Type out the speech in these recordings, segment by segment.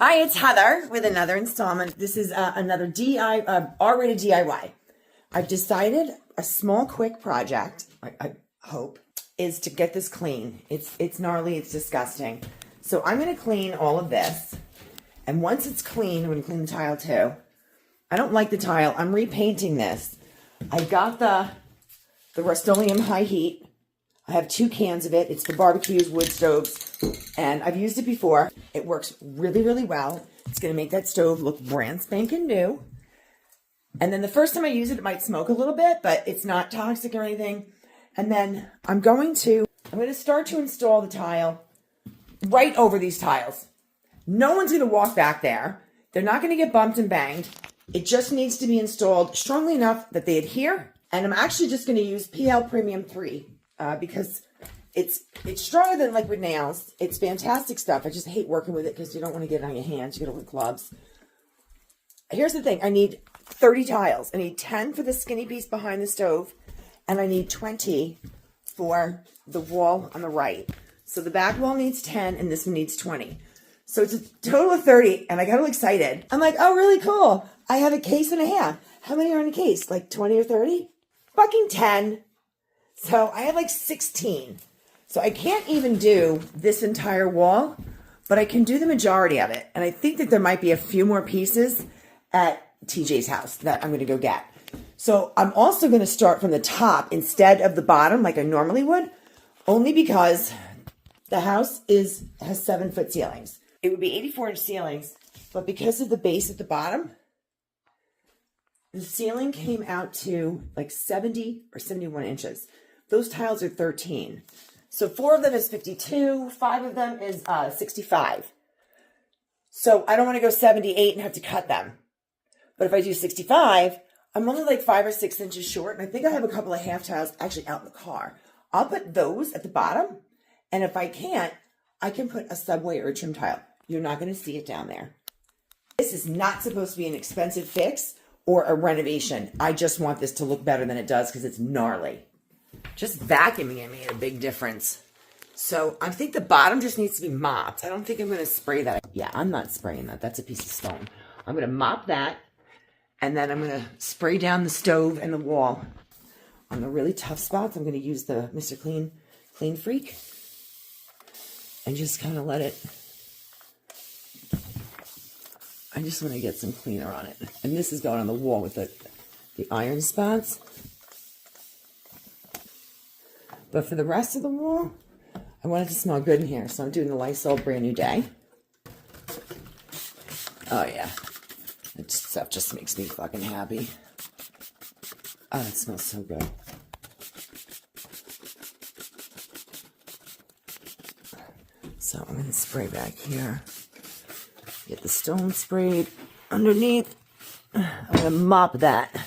Hi, it's Heather with another installment. This is another R-rated DIY. I've decided a small, quick project, I hope, is to get this clean. It's gnarly, it's disgusting. So I'm going to clean all of this. And once it's clean, I'm going to clean the tile too. I don't like the tile. I'm repainting this. I got the Rust-Oleum High Heat. I have 2 cans of it. It's for barbecues, wood stoves, and I've used it before. It works really, really well. It's going to make that stove look brand spanking new. And then the first time I use it, it might smoke a little bit, but it's not toxic or anything. And then I'm going to start to install the tile right over these tiles. No one's going to walk back there. They're not going to get bumped and banged. It just needs to be installed strongly enough that they adhere. And I'm actually just going to use PL Premium 3. Because it's stronger than liquid nails. It's fantastic stuff. I just hate working with it because you don't want to get it on your hands. You got to wear gloves. Here's the thing. I need 30 tiles. I need 10 for the skinny piece behind the stove. And I need 20 for the wall on the right. So the back wall needs 10 and this one needs 20. So it's a total of 30. And I got all excited. I'm like, oh, really cool. I have a case and a half. How many are in a case? Like 20 or 30? Fucking 10. So I have like 16. So I can't even do this entire wall, but I can do the majority of it. And I think that there might be a few more pieces at TJ's house that I'm going to go get. So I'm also going to start from the top instead of the bottom like I normally would, only because the house has 7-foot ceilings. It would be 84-inch ceilings, but because of the base at the bottom, the ceiling came out to like 70 or 71 inches. Those tiles are 13. So 4 of them is 52. 5 of them is 65. So I don't want to go 78 and have to cut them. But if I do 65, I'm only like 5 or 6 inches short. And I think I have a couple of half tiles actually out in the car. I'll put those at the bottom. And if I can't, I can put a subway or a trim tile. You're not going to see it down there. This is not supposed to be an expensive fix or a renovation. I just want this to look better than it does because it's gnarly. Just vacuuming it made a big difference. So I think the bottom just needs to be mopped. I don't think I'm going to spray that. Yeah, I'm not spraying that. That's a piece of stone. I'm going to mop that. And then I'm going to spray down the stove and the wall. On the really tough spots, I'm going to use the Mr. Clean Freak. And just kind of let it. I just want to get some cleaner on it. And this is going on the wall with the iron spots. But for the rest of the wall, I want it to smell good in here. So I'm doing the Lysol Brand New Day. Oh, yeah. That stuff just makes me fucking happy. Oh, it smells so good. So I'm going to spray back here. Get the stone sprayed underneath. I'm going to mop that.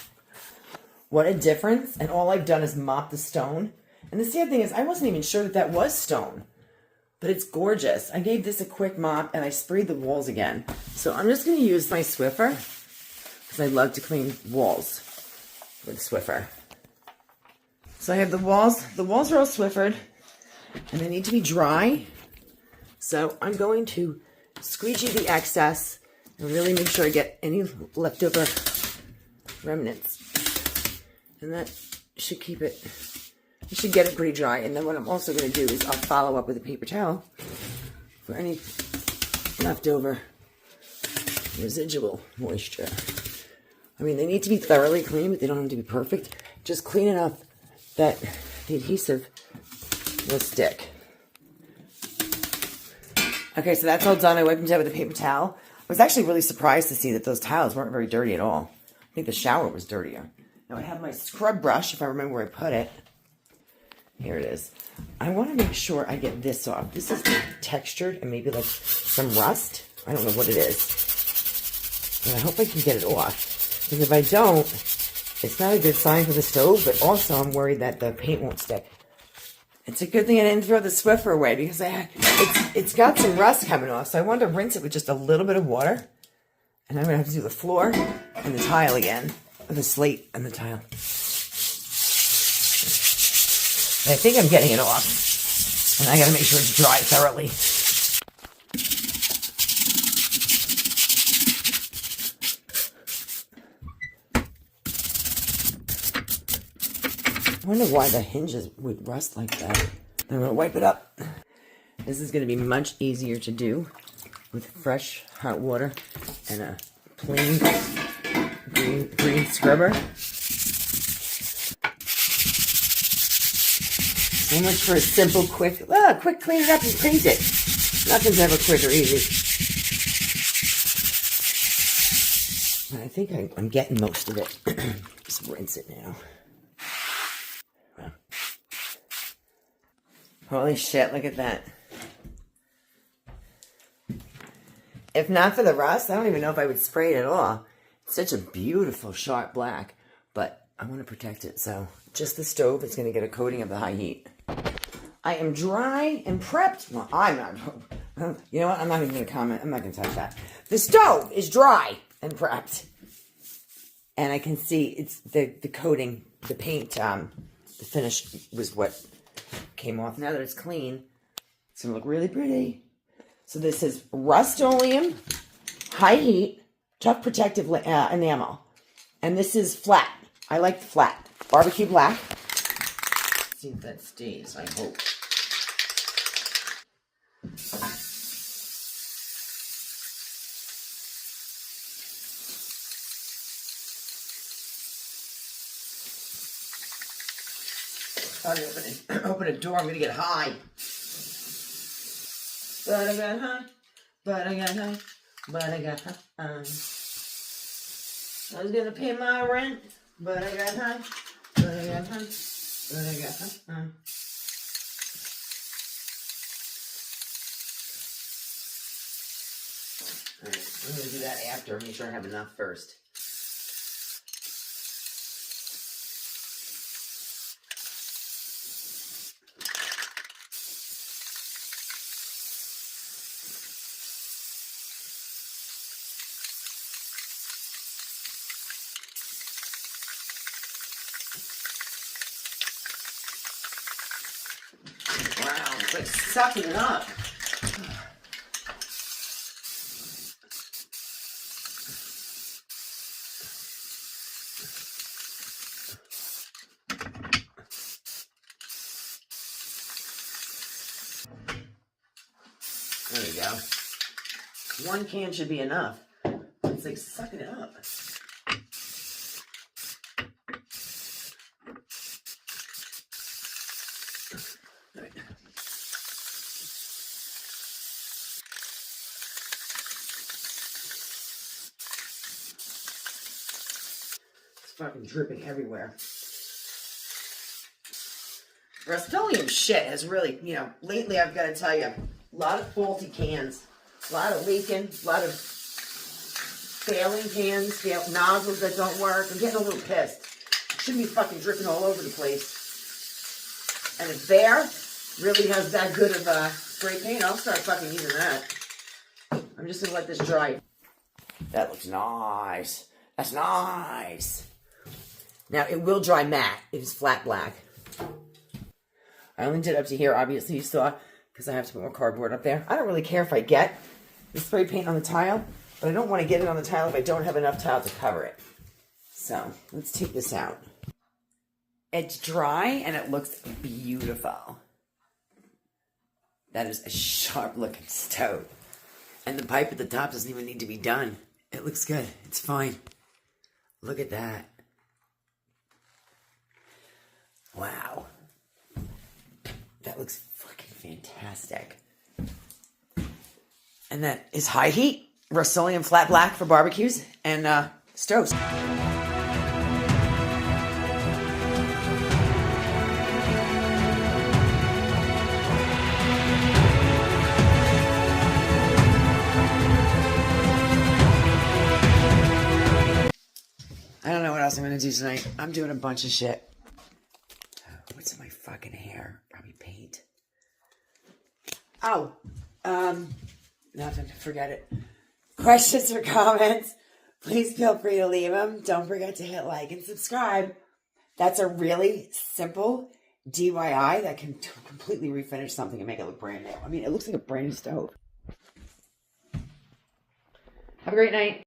What a difference. And all I've done is mop the stone. And the sad thing is, I wasn't even sure that was stone. But it's gorgeous. I gave this a quick mop and I sprayed the walls again. So I'm just going to use my Swiffer. Because I love to clean walls with Swiffer. So I have the walls. The walls are all Swiffered. And they need to be dry. So I'm going to squeegee the excess. And really make sure I get any leftover remnants. And that should keep it... You should get it pretty dry. And then what I'm also going to do is I'll follow up with a paper towel for any leftover residual moisture. I mean, they need to be thoroughly clean, but they don't have to be perfect. Just clean enough that the adhesive will stick. Okay, so that's all done. I wiped them down with a paper towel. I was actually really surprised to see that those tiles weren't very dirty at all. I think the shower was dirtier. Now I have my scrub brush, if I remember where I put it. Here it is. I want to make sure I get this off. This is textured and maybe like some rust. I don't know what it is. And I hope I can get it off. Because if I don't, it's not a good sign for the stove, but also I'm worried that the paint won't stick. It's a good thing I didn't throw the Swiffer away because it's got some rust coming off. So I wanted to rinse it with just a little bit of water. And I'm going to have to do the floor and the tile again. Or the slate and the tile. And I think I'm getting it off. And I gotta make sure it's dry thoroughly. I wonder why the hinges would rust like that. I'm gonna wipe it up. This is gonna be much easier to do with fresh hot water and a plain green scrubber. So much for a simple, quick clean it up and paint it. Nothing's ever quick or easy. But I think I'm getting most of it. Just rinse it now. Wow. Holy shit, look at that. If not for the rust, I don't even know if I would spray it at all. It's such a beautiful, sharp black. But I want to protect it, so just the stove is going to get a coating of the high heat. I am dry and prepped. Well, I'm not. You know what? I'm not even going to comment. I'm not going to touch that. The stove is dry and prepped. And I can see it's the coating, the paint, the finish was what came off. Now that it's clean, it's going to look really pretty. So this is Rust-Oleum, high heat, tough protective enamel. And this is flat. I like the flat. Barbecue black. Let's see if that stays, I hope. Open a door, I'm gonna get high. But I got high, but I got high, but I got high. I was gonna pay my rent, but I got high, but I got high, but I got high. Alright, I'm gonna do that after, make sure I have enough first. Wow, it's like sucking it up. There you go. One can should be enough. It's like sucking it up. Right. It's fucking dripping everywhere. Rust-Oleum shit has really, lately I've got to tell you, a lot of faulty cans, a lot of leaking, a lot of failing cans, nozzles that don't work. I'm getting a little pissed. It shouldn't be fucking dripping all over the place. And if Behr really has that good of spray paint, I'll start fucking using that. I'm just gonna let this dry. That looks nice. That's nice. Now it will dry matte. It is flat black. I only did up to here, obviously you saw, because I have to put more cardboard up there. I don't really care if I get the spray paint on the tile, but I don't want to get it on the tile if I don't have enough tile to cover it. So, let's take this out. It's dry and it looks beautiful. That is a sharp looking stove. And the pipe at the top doesn't even need to be done. It looks good. It's fine. Look at that. Wow. That looks fucking fantastic. And that is high heat. Rust-Oleum flat black for barbecues and stoves. I don't know what else I'm going to do tonight. I'm doing a bunch of shit. What's in my fucking hair? Probably paint. Oh. Nothing. Forget it. Questions or comments? Please feel free to leave them. Don't forget to hit like and subscribe. That's a really simple DIY that can completely refinish something and make it look brand new. I mean, it looks like a brand new stove. Have a great night.